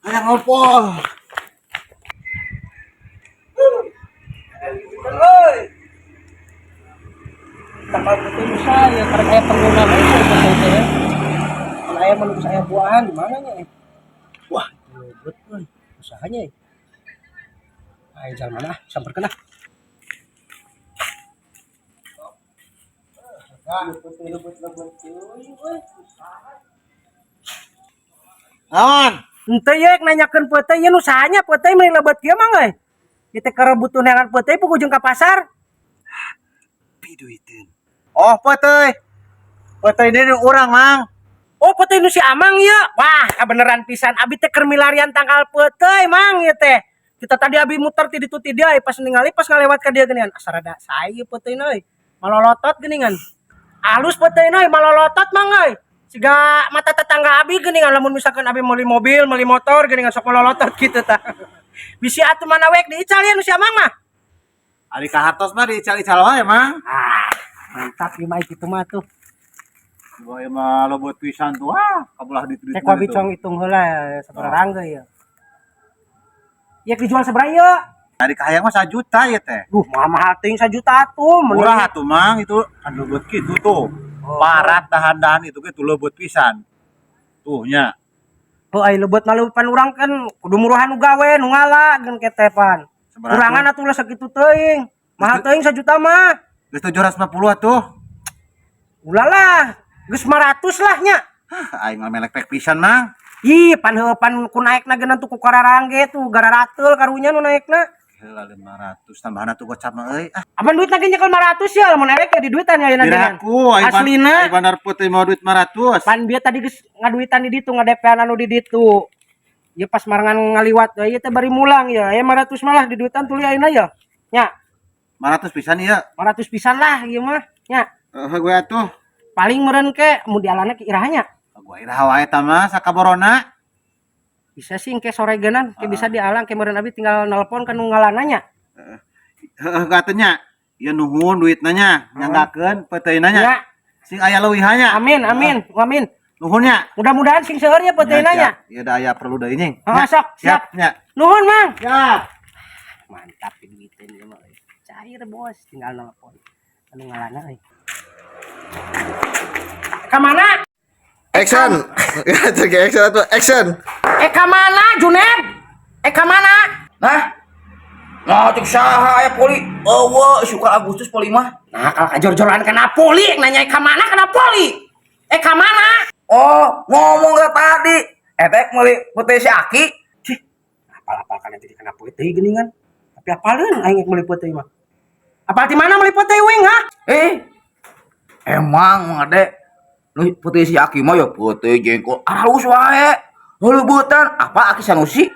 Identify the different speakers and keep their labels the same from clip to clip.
Speaker 1: Hayang ngopo.
Speaker 2: Oi. Kapal betul saya karena saya pengguna betul ya. Kalau saya menurut saya buahan gimana nya? Wah, betul usahanya. Ayo jalan mana? Samperkeun ah.
Speaker 1: Naon?
Speaker 2: Henteu ye nanyakeun peuteuy ye nu sahanya peuteuy meuli lebeut kieu mah euy. Ieu teh kerebutun neangan peuteuy pugujung ka pasar.
Speaker 1: Piduiteun. Oh, poteuy. Poteuy ini urang, Mang.
Speaker 2: Oh, peuteuy nu si Amang ieu. Wah, kabeneran pisan abi teh keur milarian tangkal peuteuy, Mang ieu teh. Kita tadi abi muter ti ditu ti dia pas ningali pas ngalewat ka dia geuningan. Asarada sae ieu peuteuy euy. Malolotot geuningan. Alus peuteuy euy malolotot Mang euy. Siga mata tetangga abi geuningan lamun misalkan abi meuli mobil, meuli motor geuningan sok malolotot kitu tah. Bisi atuh mana wek diical ya nu si Amang mah.
Speaker 1: Ari ka hartos mah diical-ical wae, Mang.
Speaker 2: Ah, mantap ieu mah kitu mah tuh.
Speaker 1: Bae mah lobot pisan tuh. Kabelah di
Speaker 2: Cek wabi cong hitung heula sabarang ge ya. Ya dijual sabaraha ieu?
Speaker 1: Ari ka hayang mah 1 juta ya teh.
Speaker 2: Mahal teuing 1 juta atuh.
Speaker 1: Murah atuh, Mang. Itu kan lobot kitu tuh. Parat dahan-dahan itu ge tuh lobot pisan. Tuh nya.
Speaker 2: Oh, ai leubeut malupan urang kan kudu muruhan nu gawe nu ngala geun ketepan. Urangan atuh lah sakitu teuing. Mahal teuing 1 juta mah.
Speaker 1: Geus 750 atuh.
Speaker 2: Ulalah, geus 500 lah nya.
Speaker 1: Aing mah melek pek pisan, Mang.
Speaker 2: Ih, pan ku naekna geuna tuh ku kararangge tuh gara rateul karunya nu naekna.
Speaker 1: Heula 500 tambahan atuh gocap mah euy.
Speaker 2: Apaan duitna ge nyekel 500 ya, lamun erek ya di duitan ya ayeuna geunang.
Speaker 1: Aslina. Ai bandar putih mau duit 500.
Speaker 2: Pan bieu tadi geus ngaduitan di ditu ngadepean anu di ditu. Ya pas marangan ngaliwat ieu teh bari mulang ya. Aya 500 malah di duitan tuluy ayeuna ya. Nya.
Speaker 1: 500 pisan ieu.
Speaker 2: 500 pisan lah ieu mah. Nya.
Speaker 1: Gue atuh.
Speaker 2: Paling meureun ke mun dialana ke irahnya.
Speaker 1: Gue iraha wae tah mah sakaborona.
Speaker 2: Bisa sih engke sore geunan ke bisa dialang ke meureun abi tinggal nelpon ka nu ngalananya.
Speaker 1: Heeh katanya. Ieu nuhun duitna nya, nyanggakeun peuteuyna nya.
Speaker 2: Ya.
Speaker 1: Sing aya leuwihanya.
Speaker 2: Amin amin. Amin.
Speaker 1: Nuhun nya.
Speaker 2: Mudah-mudahan sing seueur nya peuteuyna nya.
Speaker 1: Ieu da aya perlu deui nying.
Speaker 2: Sok siap.
Speaker 1: Nya.
Speaker 2: Nuhun Mang.
Speaker 1: Siap.
Speaker 2: Mantap duitnya ieu mah. Cair bos, tinggal nelpon. Anu ngalana euy. Ka mana?
Speaker 3: Action. Oke, action atau action.
Speaker 2: Ka mana Juneb? Ka mana?
Speaker 4: Nah, nah cek saha aya poli. Eueuh, suka Agustus poli mah.
Speaker 2: Nah, kalau kajor-joran kena poli, nanya ka mana kena poli? Ka mana?
Speaker 4: Oh, ngomong gak tadi. Etek meuli putih si Aki.
Speaker 2: Cih, apal-apal kan jadi kena putih geuningan. Tapi apaleun aing meuli putih mah. Apal di mana meuli putih wing ha?
Speaker 4: Emang ngade nu putih si Aki mah ya putih jengkol halus wae. Leubutan apa Aki Sanusi?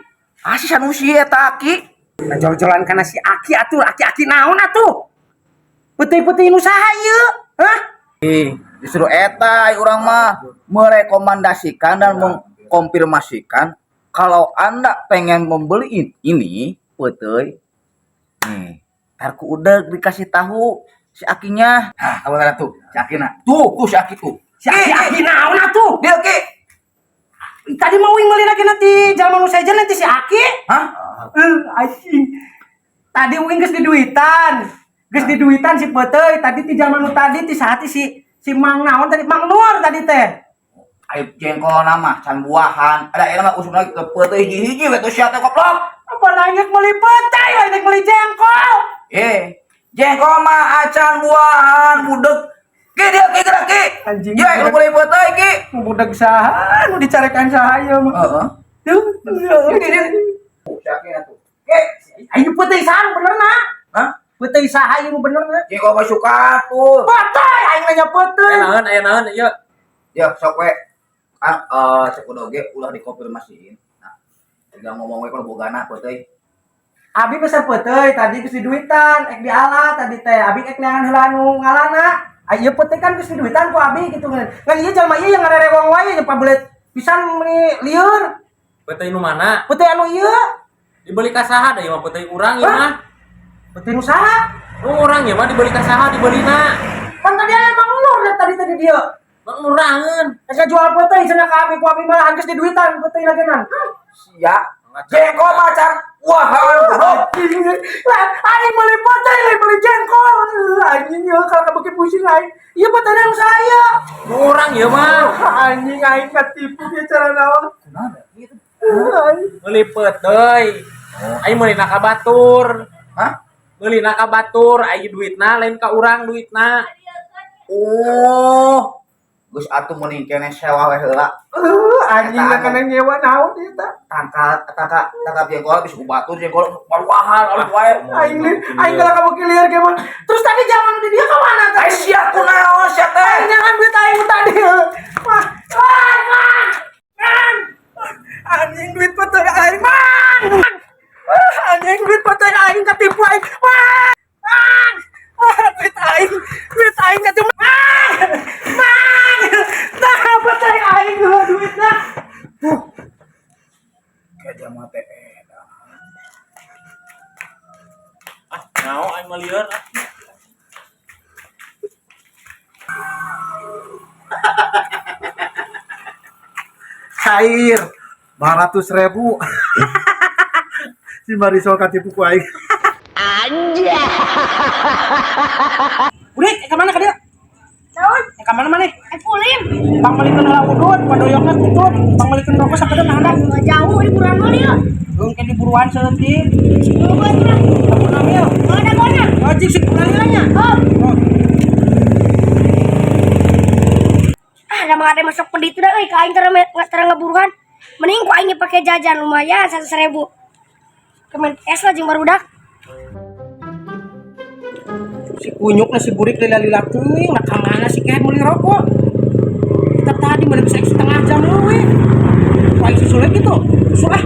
Speaker 4: Si Sanusi eta Aki.
Speaker 2: Kajor-joran kana si Aki atuh, aki-aki naon atuh? Putih-putih nu saha ieu? Hah?
Speaker 4: Justru eta urang mah merekomendasikan dan mengkonfirmasikan kalau Anda pengen membeli ini putih. Nih, ntar ku udah dikasih tahu si Akinya. Nah, kamu tuh, si Akina. Tuh si Aki tuh.
Speaker 2: Si aki naon atuh?
Speaker 4: Dia Ki.
Speaker 2: Tadi mau wing meuli lagi nanti jaman nu saja nanti si Aki.
Speaker 4: Hah?
Speaker 2: Anjing. Tadi wing geus diduitan. Geus diduitan si peuteui. Tadi ti jaman nu tadi ti sahati si Mang naon tadi Mang Nur tadi teh.
Speaker 4: Ayo jengkol nama can buahan. Ada ieu mah usum lagi ke peuteui hiji-hiji we tuh sia teh goblok.
Speaker 2: Apa nanya meuli peuteui we nek meuli jengkol.
Speaker 4: Jengkol mah acan buahan budeg. Ki dia ki gerak ki.
Speaker 2: Anjing.
Speaker 4: Ya kalau boleh peuteui ki.
Speaker 2: Budak saha nu dicarekan saha ieu mah.
Speaker 4: Heeh.
Speaker 2: Tuh.
Speaker 4: Siapa tuh? Ki,
Speaker 2: Ayo peuteui saha benerna?
Speaker 4: hah?
Speaker 2: Peuteui saha ieu benerna?
Speaker 4: Jengkol mah suka tuh.
Speaker 2: Peuteui aing nanya peuteui.
Speaker 4: Aya naon ieu? Ya sok we. Cek udah ge ulah dikonfirmasiin. Nah, tinggal ngomong we kalau bogana peuteui.
Speaker 2: Abi pesan peuteui tadi geus diduitan, ek dialah tadi teh. Abi ek neangan heula nu ngalana. Ieu peuteui kan geus diduitan ku abi gitu kan. Kan ieu jalma ieu yang ngarerewong wae nya pabelet pisan meuli lieur.
Speaker 5: Peuteui nu mana?
Speaker 2: Peuteui anu ieu.
Speaker 5: Dibeli ka saha da ieu mah peuteui urang ieu mah.
Speaker 2: Peuteui nu saha?
Speaker 5: Nu urang ieu mah dibeli ka saha dibelina.
Speaker 2: Kan tadi aya Mang Nur tadi dia.
Speaker 5: Mang urangeun.
Speaker 2: Geus jual peuteui cenah ka abi ku abi mah geus diduitan peuteui lagenan.
Speaker 4: Sia. Jengkol macan. Wah,
Speaker 2: Aing beli petai, beli jengkol. Anjing ya kalau kamu bikin pusing aing. Iya petai yang saya.
Speaker 5: Urang ya mah.
Speaker 2: Anjing aing ketipu dia cara naon.
Speaker 5: Beli peuteuy. Aing meuli ka batur.
Speaker 4: Hah?
Speaker 5: Meuli ka batur, aya duitna lain ka urang duitna.
Speaker 4: Oh. Geus atuh mending kene sewa we heula.
Speaker 2: Anjing
Speaker 4: Eta
Speaker 2: kana nyewa naon eta.
Speaker 4: Tangkap jengkol bisa ku batur jengkol baruahan alus wae.
Speaker 2: Aing kalau kamu clear ge mah. Terus tadi zaman di dia ke mana tadi?
Speaker 4: Sia kunaon sia teh?
Speaker 2: Jangan duit aing tadi. Wah, man. Anjing duit petai aing, man. Anjing duit petai aing ketipu aing. Man. Duit aing ketipu. Man. Nah, petai aing duitnya.
Speaker 4: Kayak mah teh.
Speaker 5: Naon aing mah lieur.
Speaker 1: Cair 200.000. Si Marisol katipu ku aing.
Speaker 2: Udah, ke mana ka dia?
Speaker 6: Naon?
Speaker 2: Ke mana mana?
Speaker 6: Kulim.
Speaker 2: Bang malikeun heula udut, padoyongna tutut. Bang malikeun rokok sakedeung handap.
Speaker 6: Jauh di buruan mah dia.
Speaker 2: Mungkin di buruan seuntik.
Speaker 6: Buruan mah.
Speaker 2: Kamu namil.
Speaker 6: Oh, ada kona.
Speaker 2: Ojik sih pulangnya.
Speaker 6: Oh. Ada mah ada masuk penditu dah euy ka aing tara ngaburuhan. Mending ku aing pake jajan lumayan 100.000. Kemen es lah jeung barudak.
Speaker 2: Si kunyuk na si burik lila-lila teuing, nah ka mana si kehet meuli rokok. Kita tadi meuli bisa setengah jam we. Ku aing susulnya gitu. Sulah.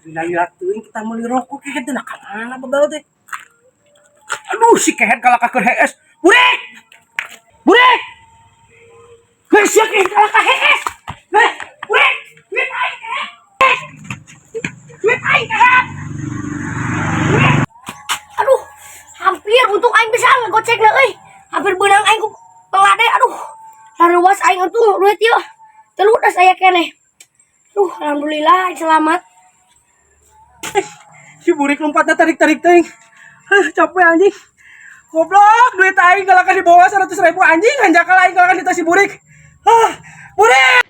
Speaker 2: Lila-lila teuing kita meuli rokok kehet teh nah ka mana begal teh. Aduh si kehet kalau ka HS. Burik! Burik! Hei sia kehet kalau ka HS. Hei, burik! Duit aing kehet. Duit aing kehet.
Speaker 6: Aduh, hampir untung aing bisa ngegocekna euy. Hampir beunang aing ku pelade. Aduh. Laruas aing untung duit ieu. Teu ludas aya keneh. Duh, alhamdulillah aing selamat.
Speaker 2: Si burik lompatnya tarik-tarik teuing. Capek anjing. Goblok, duit aing kalau di bawah 100.000 anjing, hanjakal aing kalau di tas si burik. Burik.